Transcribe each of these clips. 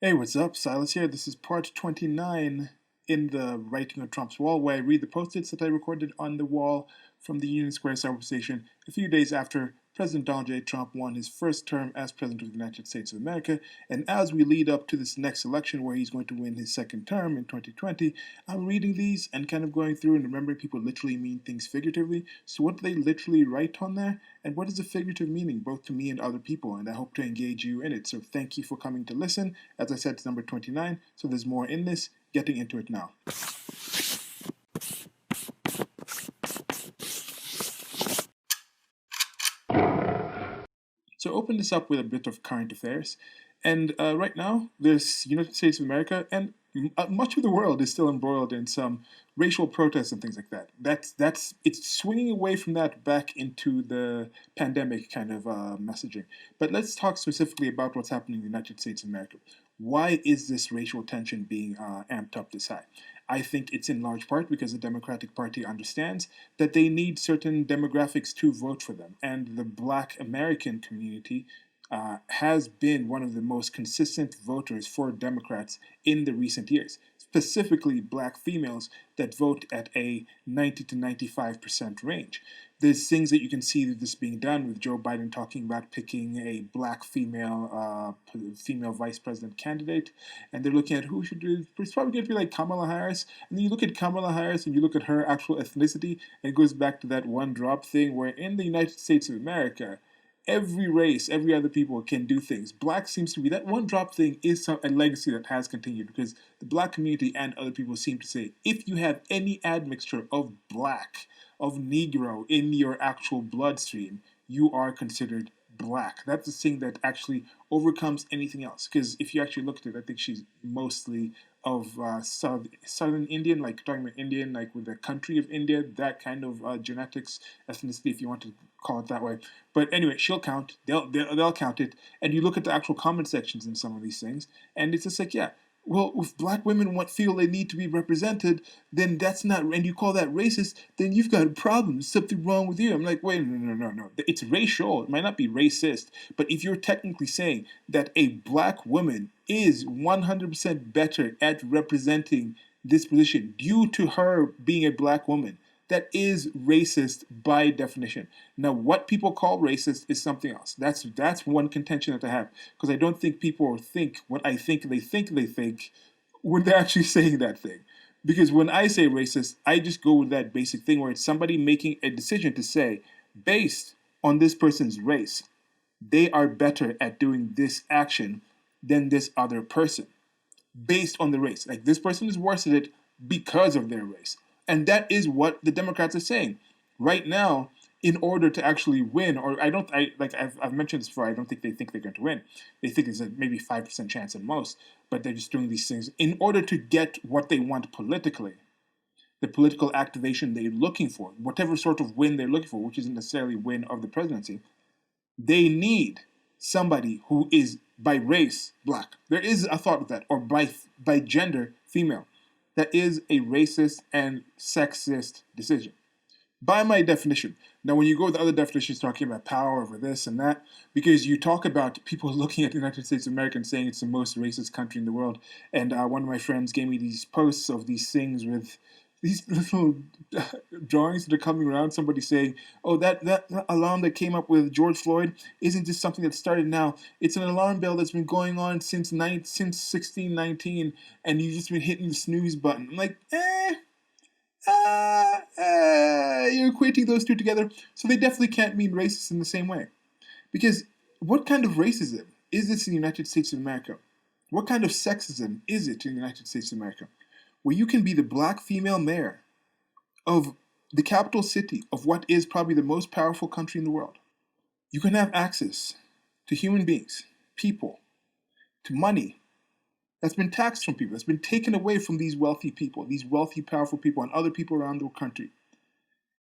Hey, what's up? Silas here. This is part 29 in the Writing on Trump's Wall, where I read the post-its that I recorded on the wall from the Union Square subway station a few days after President Donald J. Trump won his first term as President of the United States of America. And as we lead up to this next election where he's going to win his second term in 2020, I'm reading these and kind of going through and remembering people literally mean things figuratively. So what do they literally write on there? And what is the figurative meaning, both to me and other people? And I hope to engage you in it. So thank you for coming to listen. As I said, it's number 29, so there's more in this. Getting into it now. So open this up with a bit of current affairs. And right now, this United States of America and much of the world is still embroiled in some racial protests and things like that. It's swinging away from that back into the pandemic kind of messaging. But let's talk specifically about what's happening in the United States of America. Why is this racial tension being amped up this high? I think it's in large part because the Democratic Party understands that they need certain demographics to vote for them. And the Black American community has been one of the most consistent voters for Democrats in the recent years, specifically black females that vote at a 90 to 95% range. There's things that you can see that this being done with Joe Biden talking about picking a black female vice president candidate, and they're looking at who should do. It's probably going to be like Kamala Harris, and then you look at Kamala Harris and you look at her actual ethnicity, and it goes back to that one drop thing where in the United States of America, every race, every other people can do things. Black seems to be that one drop thing is a legacy that has continued because the black community and other people seem to say if you have any admixture of black, of Negro in your actual bloodstream, you are considered black. That's the thing that actually overcomes anything else. Because if you actually look at it, I think she's mostly of Southern Indian, like talking about Indian, like with the country of India, that kind of genetics, ethnicity, if you want to call it that way. But anyway, she'll count. They'll count it. And you look at the actual comment sections in some of these things, and it's just like, yeah, well, if black women feel they need to be represented, then that's not, and you call that racist, then you've got a problem. There's something wrong with you. I'm like, wait, no. It's racial. It might not be racist. But if you're technically saying that a black woman is 100% better at representing this position due to her being a black woman, that is racist by definition. Now, what people call racist is something else. That's one contention that I have, because I don't think people think what I think they think when they're actually saying that thing. Because when I say racist, I just go with that basic thing where it's somebody making a decision to say, based on this person's race, they are better at doing this action than this other person, based on the race. Like this person is worse at it because of their race. And that is what the Democrats are saying. Right now, in order to actually win, or I've mentioned this before, I don't think they think they're going to win. They think it's a maybe 5% chance at most, but they're just doing these things in order to get what they want politically, the political activation they're looking for, whatever sort of win they're looking for, which isn't necessarily win of the presidency. They need somebody who is by race black. There is a thought of that, or by gender female. That is a racist and sexist decision, by my definition. Now, when you go with other definitions talking about power over this and that, because you talk about people looking at the United States of America and saying it's the most racist country in the world, and one of my friends gave me these posts of these things with these little drawings that are coming around, somebody saying, oh, that alarm that came up with George Floyd isn't just something that started now. It's an alarm bell that's been going on since 1619, and you've just been hitting the snooze button. I'm like, you're equating those two together. So they definitely can't mean racist in the same way. Because what kind of racism is this in the United States of America? What kind of sexism is it in the United States of America? Where you can be the black female mayor of the capital city of what is probably the most powerful country in the world. You can have access to human beings, people, to money that's been taxed from people, that's been taken away from these wealthy people, these wealthy, powerful people, and other people around the country.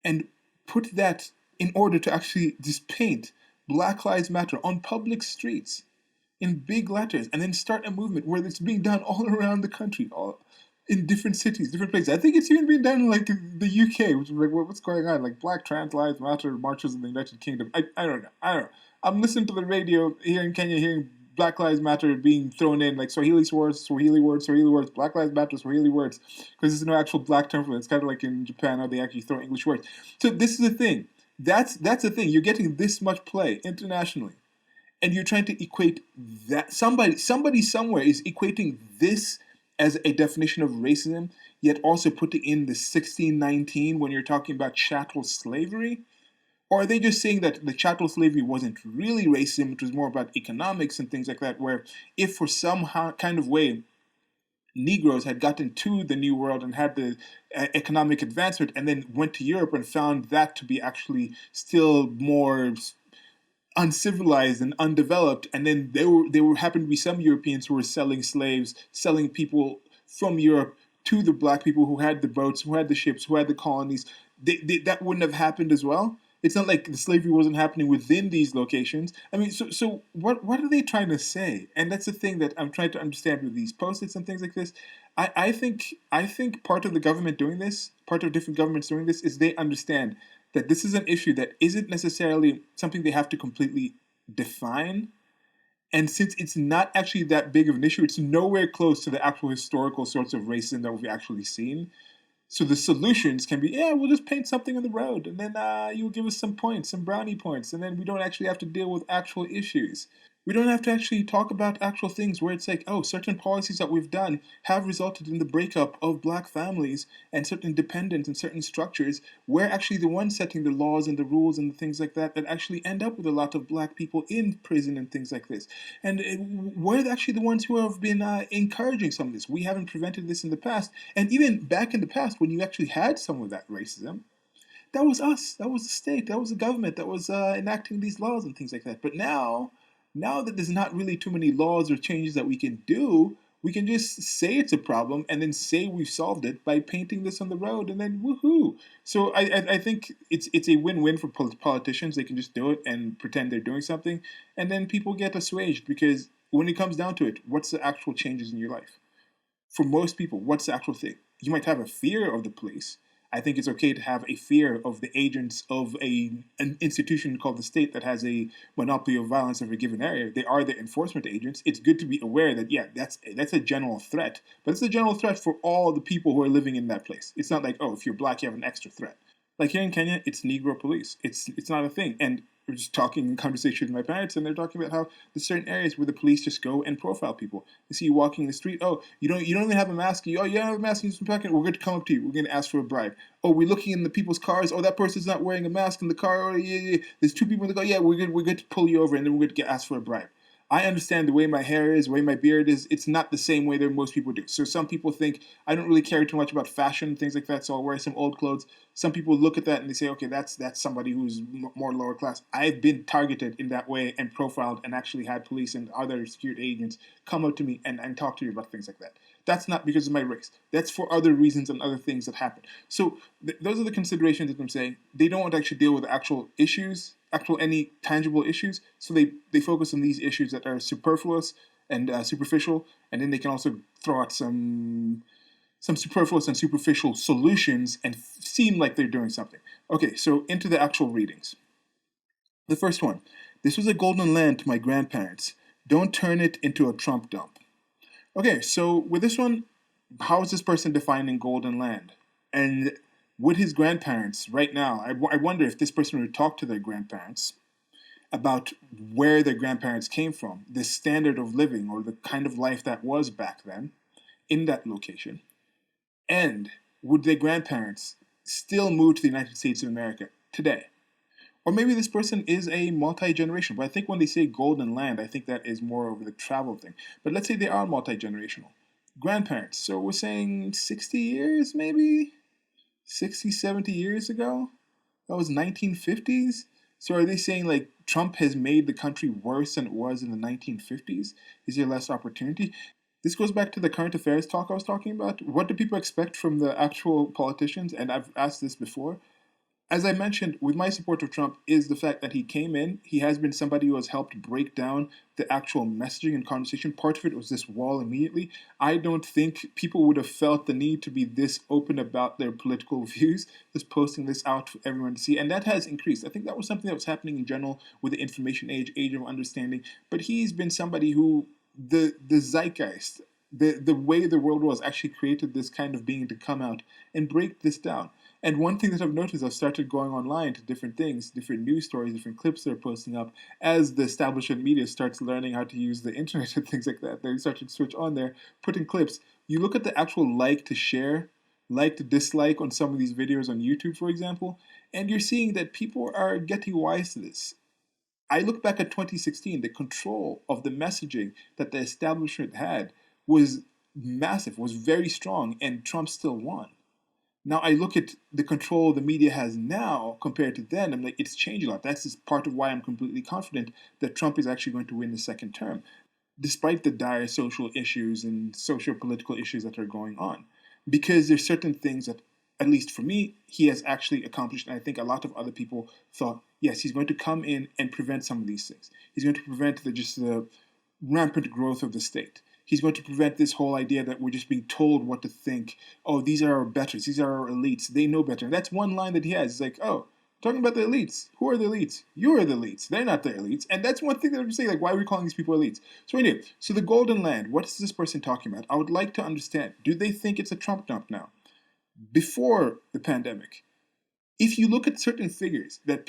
And put that in order to actually just paint Black Lives Matter on public streets in big letters, and then start a movement where it's being done all around the country, all in different cities, different places. I think it's even being done in like the UK, which is like, what's going on? Like Black Trans Lives Matter marches in the United Kingdom. I don't know. I'm listening to the radio here in Kenya, hearing Black Lives Matter being thrown in, like Swahili words, Black Lives Matter, Swahili words, because there's no actual black term for it. It's kind of like in Japan how they actually throw English words. So this is the thing. That's the thing. You're getting this much play internationally, and you're trying to equate that somebody somewhere is equating this as a definition of racism, yet also putting in the 1619 when you're talking about chattel slavery. Or are they just saying that the chattel slavery wasn't really racism, it was more about economics and things like that, where if for some kind of way Negroes had gotten to the New World and had the economic advancement and then went to Europe and found that to be actually still more uncivilized and undeveloped, and then there happened to be some Europeans who were selling slaves, selling people from Europe to the black people who had the boats, who had the ships, who had the colonies. That wouldn't have happened as well. It's not like the slavery wasn't happening within these locations. I mean, so what are they trying to say? And that's the thing that I'm trying to understand with these post-its and things like this. I think part of the government doing this, part of different governments doing this, is they understand that this is an issue that isn't necessarily something they have to completely define. And since it's not actually that big of an issue, it's nowhere close to the actual historical sorts of racism that we've actually seen. So the solutions can be, yeah, we'll just paint something on the road, and then you'll give us some points, some brownie points, and then we don't actually have to deal with actual issues. We don't have to actually talk about actual things where it's like, oh, certain policies that we've done have resulted in the breakup of black families and certain dependents and certain structures. We're actually the ones setting the laws and the rules and the things like that that actually end up with a lot of black people in prison and things like this. And we're actually the ones who have been encouraging some of this. We haven't prevented this in the past. And even back in the past, when you actually had some of that racism, that was us. That was the state. That was the government that was enacting these laws and things like that. But now that there's not really too many laws or changes that we can do, we can just say it's a problem and then say we've solved it by painting this on the road and then woohoo. So I think it's a win-win for politicians. They can just do it and pretend they're doing something, and then people get assuaged because when it comes down to it, what's the actual changes in your life? For most people, what's the actual thing? You might have a fear of the police. I think it's okay to have a fear of the agents of an institution called the state that has a monopoly of violence over a given area. They are the enforcement agents. It's good to be aware that, yeah, that's a general threat. But it's a general threat for all the people who are living in that place. It's not like, oh, if you're black, you have an extra threat. Like here in Kenya, it's Negro police. It's not a thing. And we're just talking in conversation with my parents, and they're talking about how there's certain areas where the police just go and profile people. They see you walking in the street. Oh, you don't even have a mask. Oh, you don't have a mask. You're packing. We're going to come up to you. We're going to ask for a bribe. Oh, we're looking in the people's cars. Oh, that person's not wearing a mask in the car. Oh, yeah. There's two people in the car. Yeah, we're going to pull you over, and then we're going to get asked for a bribe. I understand the way my hair is, the way my beard is, it's not the same way that most people do. So some people think I don't really care too much about fashion and things like that, so I'll wear some old clothes. Some people look at that and they say, okay, that's somebody who's more lower class. I've been targeted in that way and profiled and actually had police and other security agents come up to me and talk to me about things like that. That's not because of my race. That's for other reasons and other things that happen. So those are the considerations that I'm saying. They don't want to actually deal with actual issues, any tangible issues. So they focus on these issues that are superfluous and superficial, and then they can also throw out some superfluous and superficial solutions and seem like they're doing something. Okay, so into the actual readings. The first one. This was a golden land to my grandparents. Don't turn it into a Trump dump. Okay, so with this one, how is this person defining golden land? And would his grandparents, right now, I wonder if this person would talk to their grandparents about where their grandparents came from, the standard of living or the kind of life that was back then in that location. And would their grandparents still move to the United States of America today? Or maybe this person is a multi-generational. But I think when they say golden land, I think that is more over the travel thing. But let's say they are multi-generational. Grandparents. So we're saying 60 years, maybe? 60, 70 years ago? That was 1950s? So are they saying like Trump has made the country worse than it was in the 1950s? Is there less opportunity? This goes back to the current affairs talk I was talking about. What do people expect from the actual politicians? And I've asked this before. as I mentioned, with my support of Trump is the fact that he came in. He has been somebody who has helped break down the actual messaging and conversation. Part of it was this wall immediately. I don't think people would have felt the need to be this open about their political views, just posting this out for everyone to see. And that has increased. I think that was something that was happening in general with the information age, age of understanding. But he's been somebody who the zeitgeist, the way the world was actually created this kind of being to come out and break this down. And one thing that I've noticed, I've started going online to different things, different news stories, different clips they're posting up as the establishment media starts learning how to use the internet and things like that. They start to switch on there, put in clips. You look at the actual like to share, like to dislike on some of these videos on YouTube, for example, and you're seeing that people are getting wise to this. I look back at 2016, the control of the messaging that the establishment had was massive, was very strong, and Trump still won. Now I look at the control the media has now compared to then. I'm like, it's changed a lot. That's just part of why I'm completely confident that Trump is actually going to win the second term, despite the dire social issues and social political issues that are going on. Because there's certain things that, at least for me, he has actually accomplished, and I think a lot of other people thought, yes, he's going to come in and prevent some of these things. He's going to prevent the rampant growth of the state. He's going to prevent this whole idea that we're just being told what to think. Oh, these are our betters. These are our elites. They know better. And that's one line that he has. It's like, oh, talking about the elites. Who are the elites? You are the elites. They're not the elites. And that's one thing that I'm saying, like, why are we calling these people elites? So anyway, so the Golden Land, what is this person talking about? I would like to understand. Do they think it's a Trump dump now? Before the pandemic, if you look at certain figures that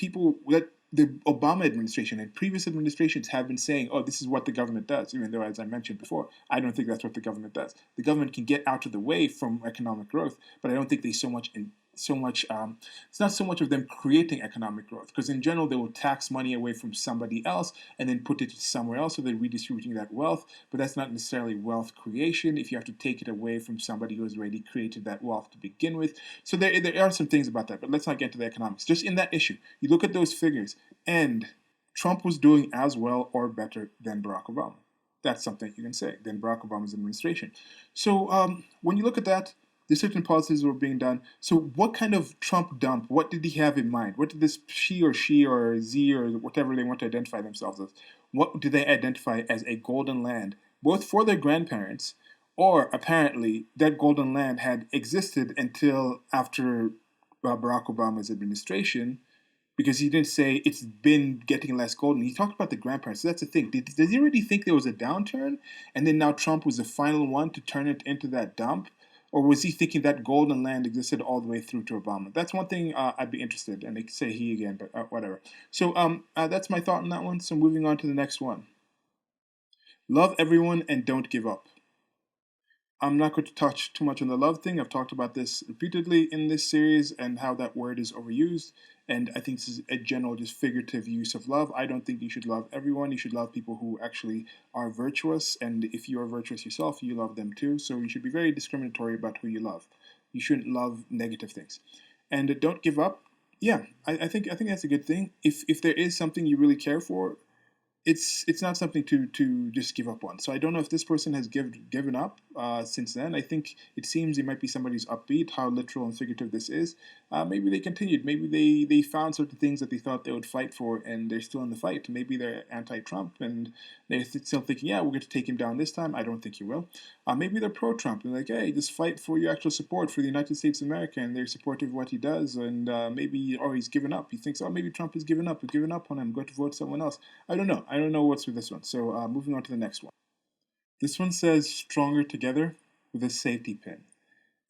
the Obama administration and previous administrations have been saying, oh, this is what the government does, even though, as I mentioned before, I don't think that's what the government does. The government can get out of the way from economic growth, but I don't think they it's not so much of them creating economic growth, because in general they will tax money away from somebody else and then put it somewhere else, so they're redistributing that wealth, but that's not necessarily wealth creation if you have to take it away from somebody who has already created that wealth to begin with. So there are some things about that, but let's not get into the economics. Just in that issue, you look at those figures, and Trump was doing as well or better than Barack Obama. That's something you can say, than Barack Obama's administration. So when you look at that, there's certain policies that were being done. So what kind of Trump dump, what did he have in mind? What did this she or Z or whatever they want to identify themselves as, what do they identify as a golden land, both for their grandparents, or apparently that golden land had existed until after Barack Obama's administration, because he didn't say it's been getting less golden. He talked about the grandparents. So that's the thing. Does he really think there was a downturn, and then now Trump was the final one to turn it into that dump? Or was he thinking that golden land existed all the way through to Obama? That's one thing I'd be interested in. And they could say he again, but whatever. So that's my thought on that one. So moving on to the next one. Love everyone and don't give up. I'm not going to touch too much on the love thing. I've talked about this repeatedly in this series and how that word is overused. And I think this is a general, just figurative use of love. I don't think you should love everyone. You should love people who actually are virtuous. And if you are virtuous yourself, you love them too. So you should be very discriminatory about who you love. You shouldn't love negative things. And don't give up. Yeah, I think that's a good thing. If there is something you really care for, it's not something to just give up on. So I don't know if this person has given up since then. I think it seems it might be somebody's upbeat, how literal and figurative this is. Maybe they continued. Maybe they found certain things that they thought they would fight for, and they're still in the fight. Maybe they're anti-Trump, and they're still thinking, yeah, we're going to take him down this time. I don't think you will. Maybe they're pro-Trump, and like, hey, just fight for your actual support for the United States of America, and they're supportive of what he does, and maybe, or he's given up. He thinks, oh, maybe Trump has given up. We've given up on him. I'm going to vote someone else. I don't know. I don't know what's with this one. So moving on to the next one. This one says stronger together with a safety pin.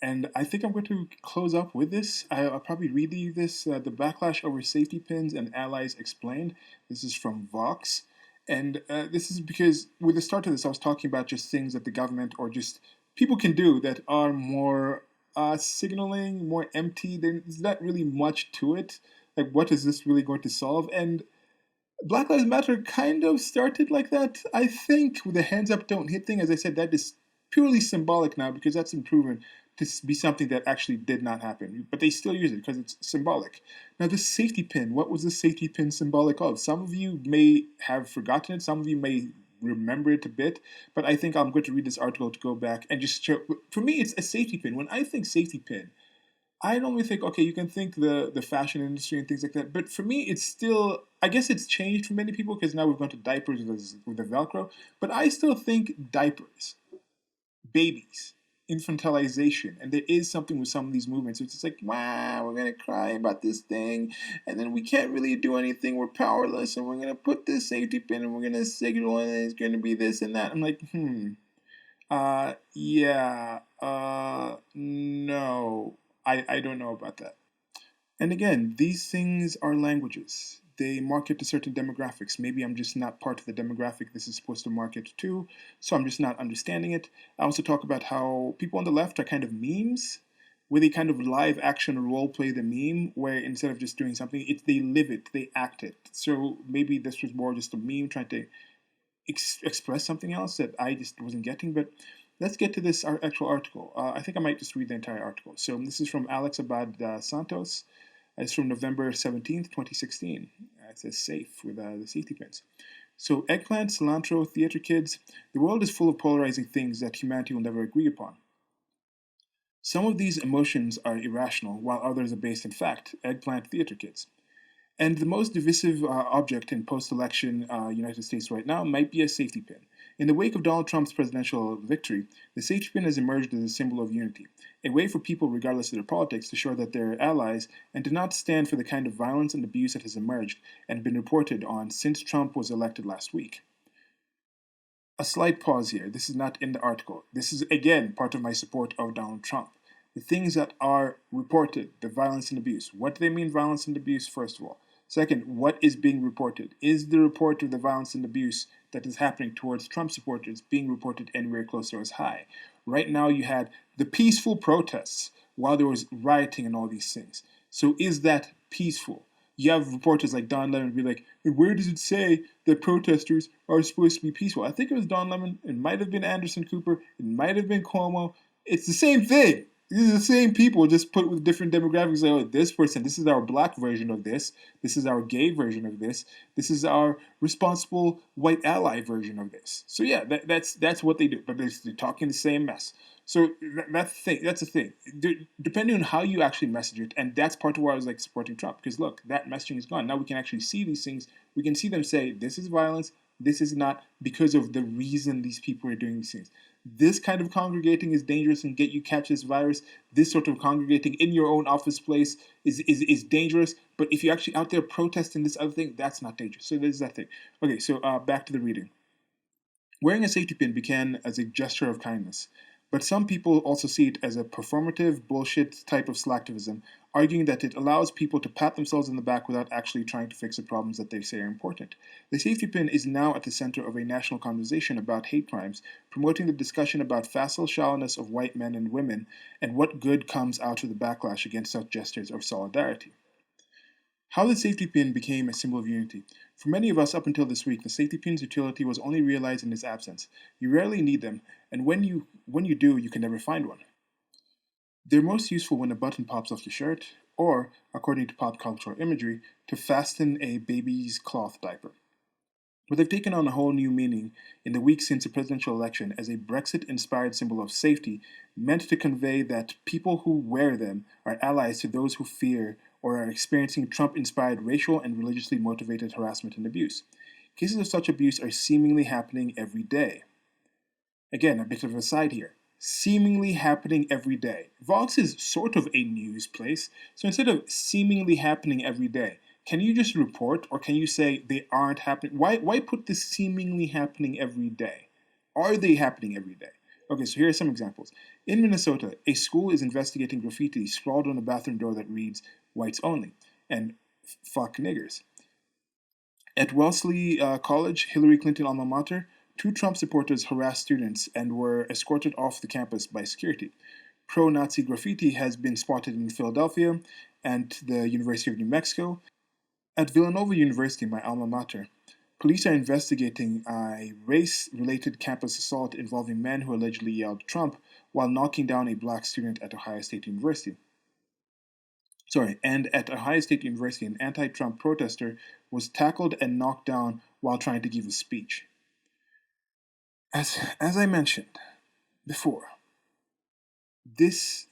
And I think I'm going to close up with this. I'll probably read you this. The backlash over safety pins and allies explained. This is from Vox. And this is because with the start of this, I was talking about just things that the government or just people can do that are more signaling, more empty. There's not really much to it. Like, what is this really going to solve? And Black Lives Matter kind of started like that, I think, with the hands up, don't hit thing. As I said, that is purely symbolic now because that's been proven to be something that actually did not happen. But they still use it because it's symbolic. Now, the safety pin, what was the safety pin symbolic of? Some of you may have forgotten it. Some of you may remember it a bit. But I think I'm going to read this article to go back and just show. For me, it's a safety pin. When I think safety pin, I normally think, okay, you can think the fashion industry and things like that, but for me, it's still, I guess it's changed for many people because now we've gone to diapers with the Velcro, but I still think diapers, babies, infantilization, and there is something with some of these movements. It's just like, wow, we're gonna cry about this thing, and then we can't really do anything. We're powerless, and we're gonna put this safety pin, and we're gonna signal, and it's gonna be this and that. I'm like, yeah, no, I don't know about that. And again, these things are languages. They market to certain demographics. Maybe I'm just not part of the demographic this is supposed to market to, so I'm just not understanding it. I also talk about how people on the left are kind of memes, where they kind of live action role play the meme, where instead of just doing something, they live it, they act it. So maybe this was more just a meme trying to express something else that I just wasn't getting. But let's get to this actual article. I think I might just read the entire article. So this is from Alex Abad Santos. It's from November 17th, 2016. It says safe with the safety pins. So, eggplant, cilantro, theater kids, the world is full of polarizing things that humanity will never agree upon. Some of these emotions are irrational, while others are based in fact. Eggplant, theater kids. And the most divisive object in post election United States right now might be a safety pin. In the wake of Donald Trump's presidential victory, the safety pin has emerged as a symbol of unity, a way for people, regardless of their politics, to show that they're allies and to not stand for the kind of violence and abuse that has emerged and been reported on since Trump was elected last week. A slight pause here. This is not in the article. This is, again, part of my support of Donald Trump. The things that are reported, the violence and abuse. What do they mean, violence and abuse, first of all? Second, what is being reported? Is the report of the violence and abuse that is happening towards Trump supporters being reported anywhere close to as high? Right now, you had the peaceful protests while there was rioting and all these things. So, is that peaceful? You have reporters like Don Lemon be like, where does it say that protesters are supposed to be peaceful? I think it was Don Lemon. It might have been Anderson Cooper. It might have been Cuomo. It's the same thing. These are the same people, just put with different demographics. Like, oh, this person, this is our black version of this. This is our gay version of this. This is our responsible white ally version of this. So yeah, that's what they do. But they're talking the same mess. So that's the thing. That's the thing. Depending on how you actually message it, and that's part of why I was like supporting Trump, because look, that messaging is gone. Now we can actually see these things. We can see them say this is violence. This is not, because of the reason these people are doing these things. This kind of congregating is dangerous and get you catch this virus. This sort of congregating in your own office place is dangerous. But if you're actually out there protesting this other thing, that's not dangerous. So there's that thing. Okay, so back to the reading. Wearing a safety pin began as a gesture of kindness, but some people also see it as a performative bullshit type of slacktivism, arguing that it allows people to pat themselves in the back without actually trying to fix the problems that they say are important. The safety pin is now at the center of a national conversation about hate crimes, promoting the discussion about facile shallowness of white men and women and what good comes out of the backlash against such gestures of solidarity. How the safety pin became a symbol of unity. For many of us up until this week, the safety pin's utility was only realized in its absence. You rarely need them, and when you do, you can never find one. They're most useful when a button pops off your shirt, or, according to pop cultural imagery, to fasten a baby's cloth diaper. But they've taken on a whole new meaning in the week since the presidential election as a Brexit inspired symbol of safety, meant to convey that people who wear them are allies to those who fear or are experiencing Trump inspired racial and religiously motivated harassment and abuse. Cases of such abuse are seemingly happening every day. Again, a bit of a side here. Seemingly happening every day. Vox is sort of a news place, so instead of seemingly happening every day, can you just report, or can you say they aren't happening? Why put this seemingly happening every day? Are they happening every day? Okay, so here are some examples. In Minnesota, a school is investigating graffiti scrawled on a bathroom door that reads, whites only, and fuck niggers. At Wellesley College, Hillary Clinton alma mater, two Trump supporters harassed students and were escorted off the campus by security. Pro-Nazi graffiti has been spotted in Philadelphia and the University of New Mexico. At Villanova University, my alma mater, police are investigating a race-related campus assault involving men who allegedly yelled Trump while knocking down a black student at Ohio State University. And at Ohio State University, an anti-Trump protester was tackled and knocked down while trying to give a speech. As I mentioned before, this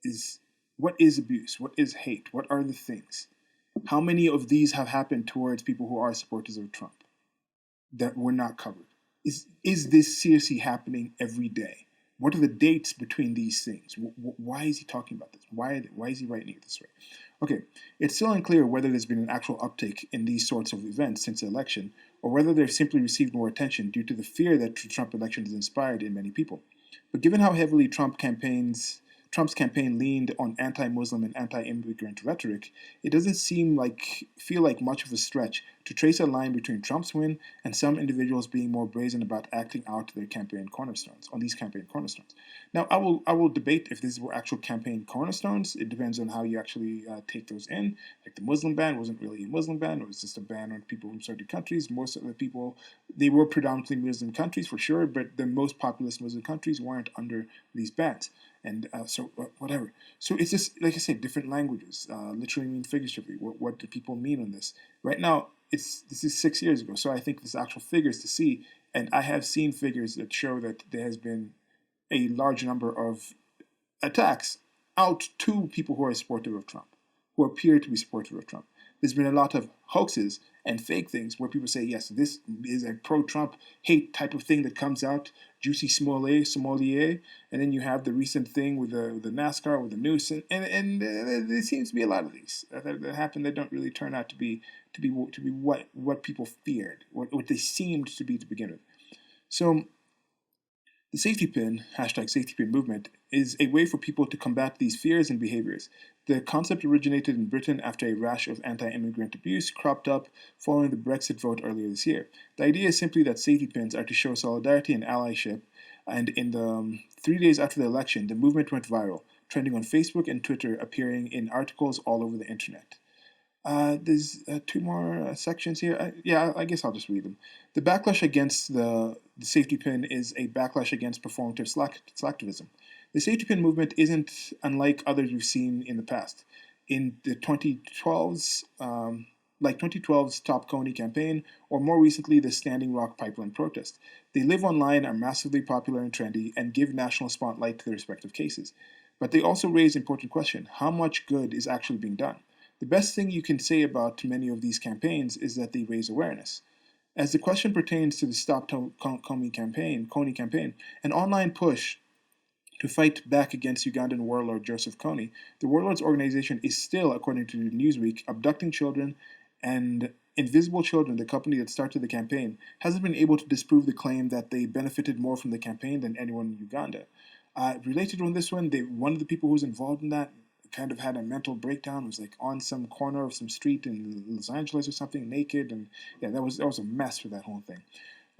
is What is abuse? What is hate? What are the things? How many of these have happened towards people who are supporters of Trump that were not covered? Is this seriously happening every day? What are the dates between these things? Why is he talking about this? Why is he writing it this way? Okay, it's still unclear whether there's been an actual uptick in these sorts of events since the election, or whether they've simply received more attention due to the fear that the Trump election has inspired in many people. But given how heavily Trump's campaign leaned on anti-Muslim and anti-immigrant rhetoric, it doesn't feel like much of a stretch to trace a line between Trump's win and some individuals being more brazen about acting out their campaign cornerstones on these campaign cornerstones. Now, I will debate if these were actual campaign cornerstones. It depends on how you actually take those in. Like the Muslim ban wasn't really a Muslim ban; it was just a ban on people from certain countries. Most of the people, they were predominantly Muslim countries for sure, but the most populous Muslim countries weren't under these bans. And whatever. So it's just, like I said, different languages, literally mean figuratively. What do people mean on this? Right now, this is 6 years ago, so I think there's actual figures to see, and I have seen figures that show that there has been a large number of attacks out to people who are supportive of Trump, who appear to be supportive of Trump. There's been a lot of hoaxes and fake things where people say, yes, this is a pro-Trump hate type of thing that comes out, juicy sommelier, and then you have the recent thing with the NASCAR, with the noose, and there seems to be a lot of these that happen that don't really turn out to be what people feared, what they seemed to be to begin with. So the safety pin, hashtag safety pin movement, is a way for people to combat these fears and behaviors. The concept originated in Britain after a rash of anti-immigrant abuse cropped up following the Brexit vote earlier this year. The idea is simply that safety pins are to show solidarity and allyship, and in the 3 days after the election, the movement went viral, trending on Facebook and Twitter, appearing in articles all over the internet. There's two more sections here. I guess I'll just read them. The backlash against the safety pin is a backlash against performative slacktivism. The safety pin movement isn't unlike others we've seen in the past. In the 2012's, like 2012's Stop Coney campaign, or more recently the Standing Rock Pipeline protest. They live online, are massively popular and trendy, and give national spotlight to their respective cases. But they also raise important question: how much good is actually being done? The best thing you can say about many of these campaigns is that they raise awareness. As the question pertains to the Stop Coney campaign, an online push to fight back against Ugandan warlord Joseph Kony, the warlord's organization is still, according to Newsweek, abducting children, and Invisible Children, the company that started the campaign, hasn't been able to disprove the claim that they benefited more from the campaign than anyone in Uganda. Related on this one, one of the people who's involved in that kind of had a mental breakdown. It was like on some corner of some street in Los Angeles or something, naked, and yeah, that was a mess for that whole thing.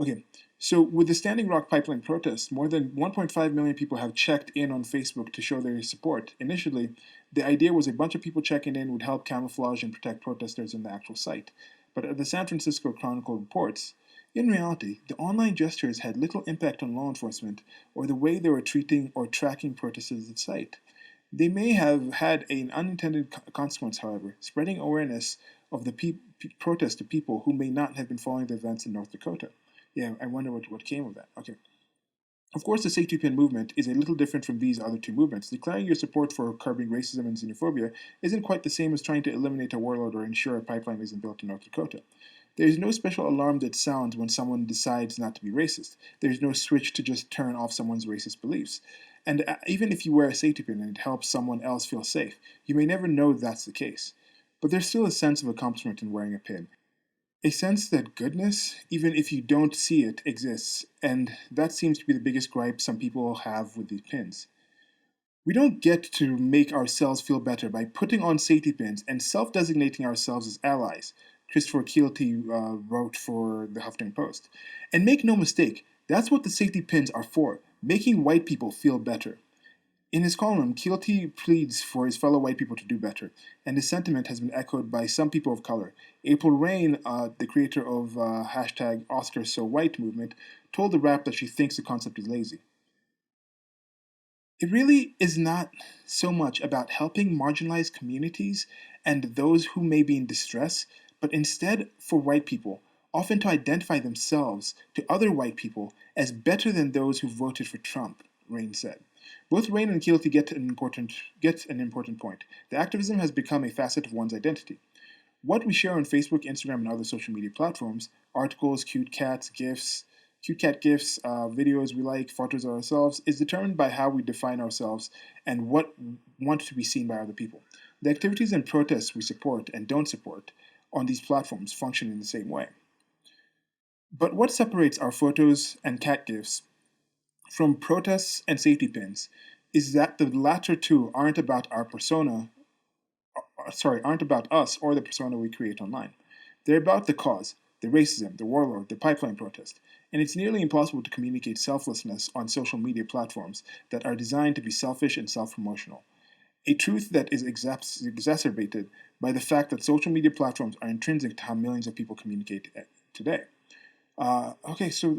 Okay, so with the Standing Rock Pipeline protest, more than 1.5 million people have checked in on Facebook to show their support. Initially, the idea was a bunch of people checking in would help camouflage and protect protesters in the actual site. But as the San Francisco Chronicle reports, in reality, the online gestures had little impact on law enforcement or the way they were treating or tracking protesters at site. They may have had an unintended consequence, however, spreading awareness of the protest to people who may not have been following the events in North Dakota. Yeah, I wonder what came of that. Okay. Of course, the safety pin movement is a little different from these other two movements. Declaring your support for curbing racism and xenophobia isn't quite the same as trying to eliminate a warlord or ensure a pipeline isn't built in North Dakota. There is no special alarm that sounds when someone decides not to be racist. There is no switch to just turn off someone's racist beliefs. And even if you wear a safety pin and it helps someone else feel safe, you may never know that's the case. But there's still a sense of accomplishment in wearing a pin. A sense that goodness, even if you don't see it, exists, and that seems to be the biggest gripe some people have with these pins. We don't get to make ourselves feel better by putting on safety pins and self-designating ourselves as allies, Christopher Keelty wrote for the Huffington Post. And make no mistake, that's what the safety pins are for, making white people feel better. In his column, Keelty pleads for his fellow white people to do better, and his sentiment has been echoed by some people of color. April Rain, the creator of hashtag OscarsSoWhite movement, told the Wrap that she thinks the concept is lazy. It really is not so much about helping marginalized communities and those who may be in distress, but instead for white people, often to identify themselves to other white people as better than those who voted for Trump, Rain said. Both Rain and Keelty get an important point. The activism has become a facet of one's identity. What we share on Facebook, Instagram, and other social media platforms, articles, cute cat gifs, videos we like, photos of ourselves, is determined by how we define ourselves and what want to be seen by other people. The activities and protests we support and don't support on these platforms function in the same way. But what separates our photos and cat gifs from protests and safety pins is that the latter two aren't about aren't about us or the persona we create online. They're about the cause, the racism, the warlord, the pipeline protest. And it's nearly impossible to communicate selflessness on social media platforms that are designed to be selfish and self promotional. A truth that is exacerbated by the fact that social media platforms are intrinsic to how millions of people communicate today. Okay, so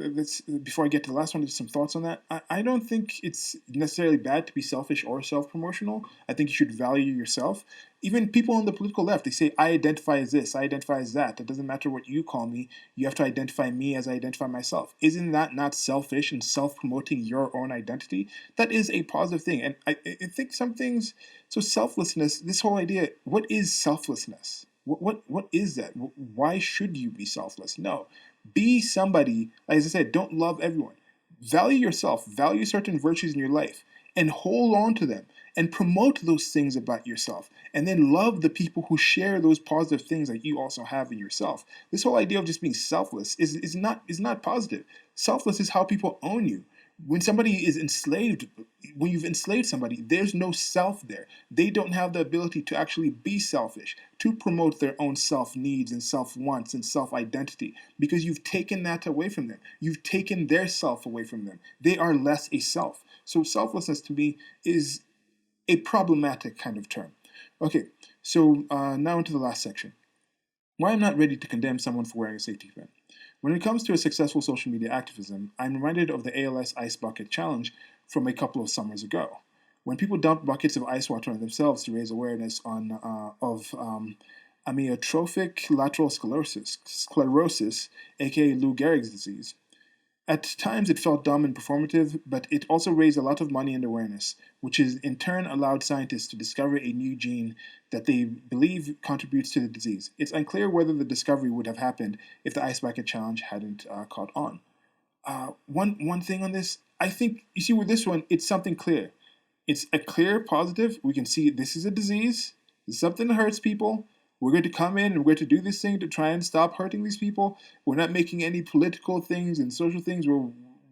before I get to the last one, just some thoughts on that. I don't think it's necessarily bad to be selfish or self-promotional. I think you should value yourself. Even people on the political left, they say, I identify as this, I identify as that. It doesn't matter what you call me. You have to identify me as I identify myself. Isn't that not selfish and self-promoting your own identity? That is a positive thing. And I think some things, so selflessness, this whole idea, what is selflessness? What is that? Why should you be selfless? No. Be somebody, as I said, don't love everyone. Value yourself, value certain virtues in your life, and hold on to them and promote those things about yourself. And then love the people who share those positive things that you also have in yourself. This whole idea of just being selfless is not positive. Selfless is how people own you. When somebody is enslaved, when you've enslaved somebody, there's no self there. They don't have the ability to actually be selfish, to promote their own self needs and self wants and self identity, because you've taken that away from them. You've taken their self away from them. They are less a self. So selflessness to me is a problematic kind of term. Okay, so now into the last section. Why I'm not ready to condemn someone for wearing a safety pin. When it comes to a successful social media activism, I'm reminded of the ALS Ice Bucket Challenge from a couple of summers ago, when people dumped buckets of ice water on themselves to raise awareness of amyotrophic lateral sclerosis, aka Lou Gehrig's disease. At times it felt dumb and performative, but it also raised a lot of money and awareness, which is in turn allowed scientists to discover a new gene that they believe contributes to the disease. It's unclear whether the discovery would have happened if the Ice Bucket Challenge hadn't caught on. One thing on this, I think, you see with this one, it's something clear. It's a clear positive. We can see this is a disease. This is something that hurts people. We're going to come in and we're going to do this thing to try and stop hurting these people. We're not making any political things and social things.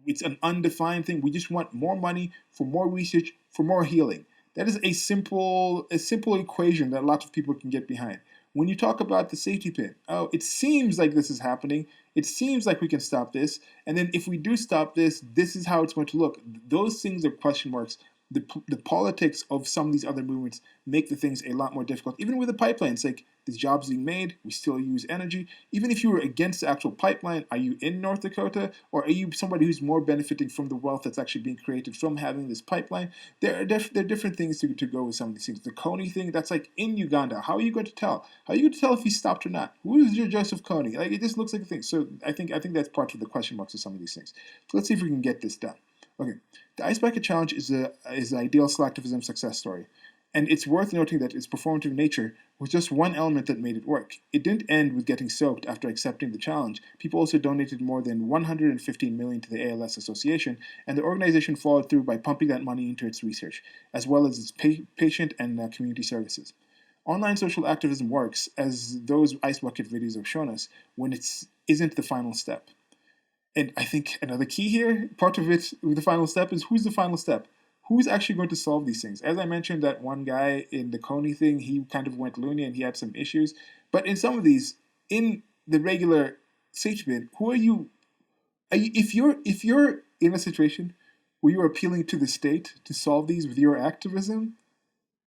It's an undefined thing. We just want more money for more research, for more healing. That is a simple equation that lots of people can get behind. When you talk about the safety pin, oh, it seems like this is happening. It seems like we can stop this. And then if we do stop this, this is how it's going to look. Those things are question marks. The politics of some of these other movements make the things a lot more difficult. Even with the pipeline, it's like there's jobs being made, we still use energy. Even if you were against the actual pipeline, are you in North Dakota, or are you somebody who's more benefiting from the wealth that's actually being created from having this pipeline? There are different things to go with some of these things. The Kony thing, that's like in Uganda. How are you going to tell? How are you going to tell if he stopped or not? Who is your Joseph Kony? Like, it just looks like a thing. So I think that's part of the question marks of some of these things. So let's see if we can get this done. Okay, the Ice Bucket Challenge is an ideal slacktivism success story, and it's worth noting that its performative nature was just one element that made it work. It didn't end with getting soaked after accepting the challenge. People also donated more than $115 million to the ALS Association, and the organization followed through by pumping that money into its research, as well as its patient and community services. Online social activism works, as those Ice Bucket videos have shown us, when it isn't the final step. And I think another key here, part of it, the final step, is who's the final step? Who's actually going to solve these things? As I mentioned, that one guy in the Kony thing, he kind of went loony and he had some issues. But in some of these, in the regular safety pin, who are you? If you're in a situation where you're appealing to the state to solve these with your activism,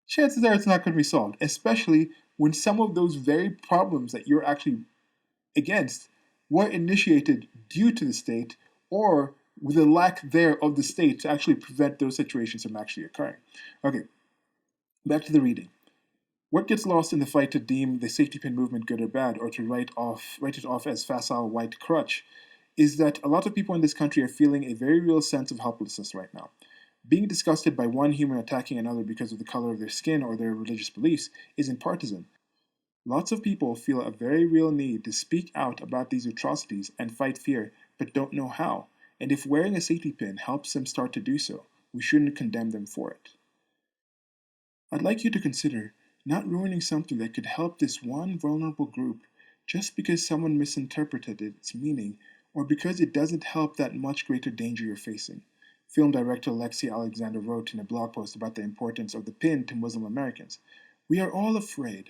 chances are it's not going to be solved, especially when some of those very problems that you're actually against were initiated due to the state or with the lack there of the state to actually prevent those situations from actually occurring. Okay, back to the reading. What gets lost in the fight to deem the safety pin movement good or bad, or to write it off as facile white crutch, is that a lot of people in this country are feeling a very real sense of helplessness right now. Being disgusted by one human attacking another because of the color of their skin or their religious beliefs isn't partisan. Lots of people feel a very real need to speak out about these atrocities and fight fear, but don't know how. And if wearing a safety pin helps them start to do so, we shouldn't condemn them for it. I'd like you to consider not ruining something that could help this one vulnerable group just because someone misinterpreted its meaning or because it doesn't help that much greater danger you're facing. Film director Lexi Alexander wrote in a blog post about the importance of the pin to Muslim Americans. We are all afraid.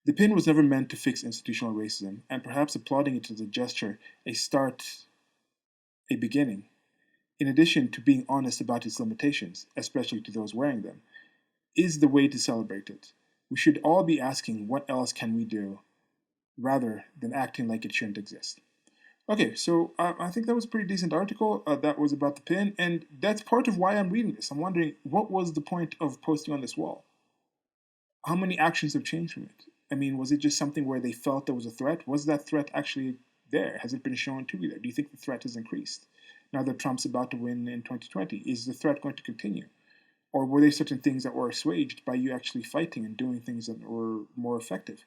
The pin was never meant to fix institutional racism, and perhaps applauding it as a gesture, a start, a beginning, in addition to being honest about its limitations, especially to those wearing them, is the way to celebrate it. We should all be asking what else can we do, rather than acting like it shouldn't exist. Okay, so I think that was a pretty decent article. That was about the pin, and that's part of why I'm reading this. I'm wondering, what was the point of posting on this wall? How many actions have changed from it? I mean, was it just something where they felt there was a threat? Was that threat actually there? Has it been shown to be there? Do you think the threat has increased? Now that Trump's about to win in 2020, is the threat going to continue? Or were there certain things that were assuaged by you actually fighting and doing things that were more effective?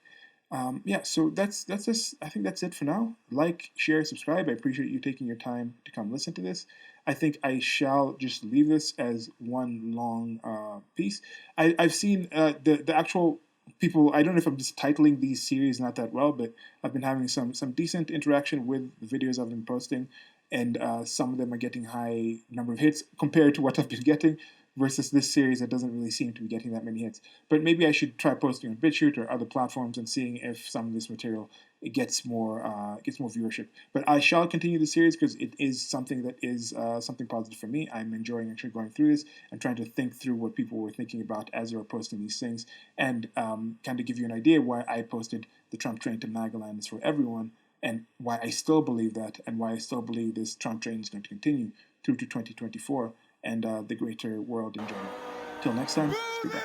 Yeah, so that's just, I think that's it for now. Like, share, subscribe. I appreciate you taking your time to come listen to this. I think I shall just leave this as one long piece. I've seen the actual people. I don't know if I'm just titling these series not that well, but I've been having some decent interaction with the videos I've been posting, and some of them are getting high number of hits compared to what I've been getting, versus this series that doesn't really seem to be getting that many hits. But maybe I should try posting on BitChute or other platforms and seeing if some of this material gets more viewership. But I shall continue the series because it is something that is something positive for me. I'm enjoying actually going through this and trying to think through what people were thinking about as they were posting these things, and kind of give you an idea why I posted the Trump train to Magaland is for everyone, and why I still believe that, and why I still believe this Trump train is going to continue through to 2024 and the greater world in general. Till next time, goodbye.